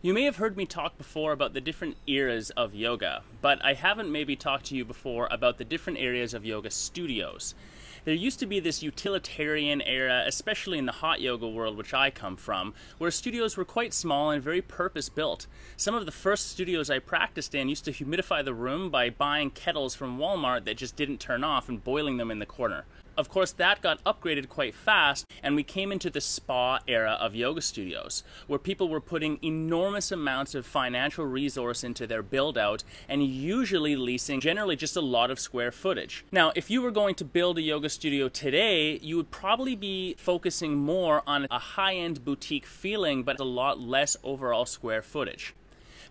You may have heard me talk before about the different eras of yoga, but I haven't maybe talked to you before about the different areas of yoga studios. There used to be this utilitarian era, especially in the hot yoga world, which I come from, where studios were quite small and very purpose-built. Some of the first studios I practiced in used to humidify the room by buying kettles from Walmart that just didn't turn off and boiling them in the corner. Of course, that got upgraded quite fast, and we came into the spa era of yoga studios, where people were putting enormous amounts of financial resource into their build-out, and usually leasing generally just a lot of square footage. Now, if you were going to build a yoga studio today, you would probably be focusing more on a high-end boutique feeling, but a lot less overall square footage.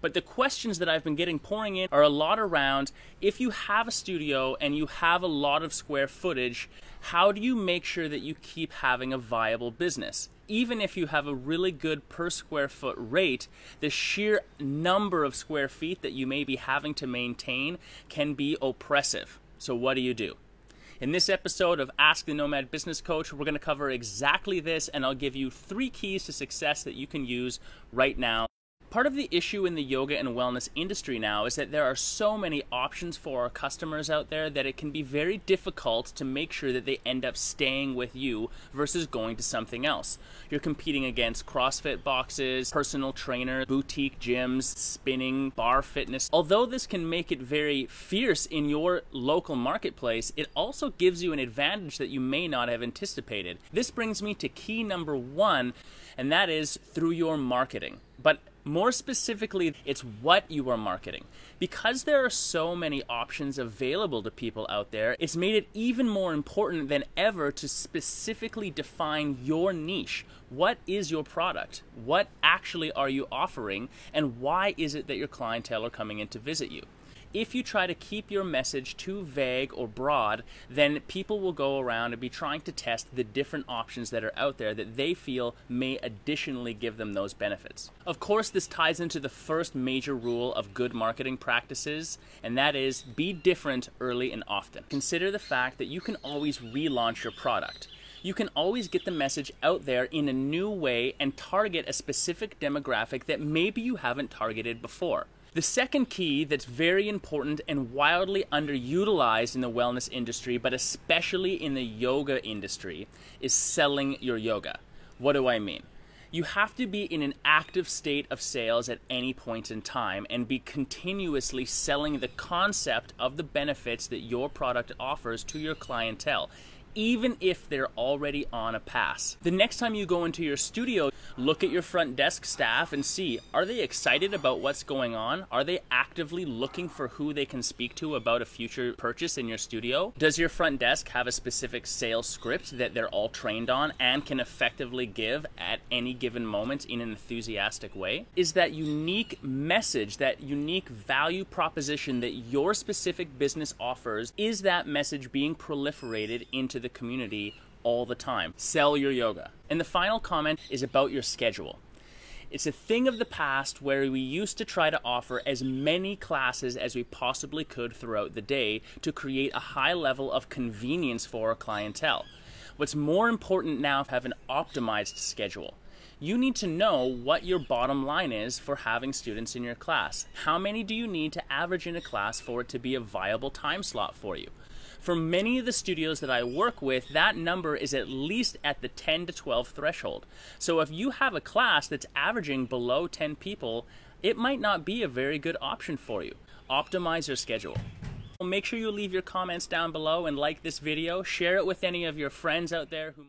But the questions that I've been getting pouring in are a lot around, if you have a studio and you have a lot of square footage, how do you make sure that you keep having a viable business? Even if you have a really good per square foot rate, the sheer number of square feet that you may be having to maintain can be oppressive. So what do you do? In this episode of Ask the Nomad Business Coach, we're going to cover exactly this, and I'll give you 3 keys to success that you can use right now. Part of the issue in the yoga and wellness industry now is that there are so many options for our customers out there that it can be very difficult to make sure that they end up staying with you versus going to something else. You're competing against CrossFit boxes, personal trainers, boutique gyms, spinning, bar fitness. Although this can make it very fierce in your local marketplace, it also gives you an advantage that you may not have anticipated. This brings me to key number 1, and that is through your marketing. But more specifically, it's what you are marketing. Because there are so many options available to people out there, it's made it even more important than ever to specifically define your niche. What is your product? What actually are you offering? And why is it that your clientele are coming in to visit you? If you try to keep your message too vague or broad, then people will go around and be trying to test the different options that are out there that they feel may additionally give them those benefits. Of course, this ties into the first major rule of good marketing practices, and that is be different early and often. Consider the fact that you can always relaunch your product. You can always get the message out there in a new way and target a specific demographic that maybe you haven't targeted before. The second key that's very important and wildly underutilized in the wellness industry, but especially in the yoga industry, is selling your yoga. What do I mean? You have to be in an active state of sales at any point in time and be continuously selling the concept of the benefits that your product offers to your clientele, even if they're already on a pass. The next time you go into your studio, look at your front desk staff and see, are they excited about what's going on? Are they actively looking for who they can speak to about a future purchase in your studio? Does your front desk have a specific sales script that they're all trained on and can effectively give at any given moment in an enthusiastic way? Is that unique message, that unique value proposition that your specific business offers, is that message being proliferated into the community all the time? Sell your yoga. And the final comment is about your schedule. It's a thing of the past where we used to try to offer as many classes as we possibly could throughout the day to create a high level of convenience for our clientele. What's more important now is to have an optimized schedule. You need to know what your bottom line is for having students in your class. How many do you need to average in a class for it to be a viable time slot for you? For many of the studios that I work with, that number is at least at the 10 to 12 threshold. So if you have a class that's averaging below 10 people, it might not be a very good option for you. Optimize your schedule. Make sure you leave your comments down below and like this video. Share it with any of your friends out there who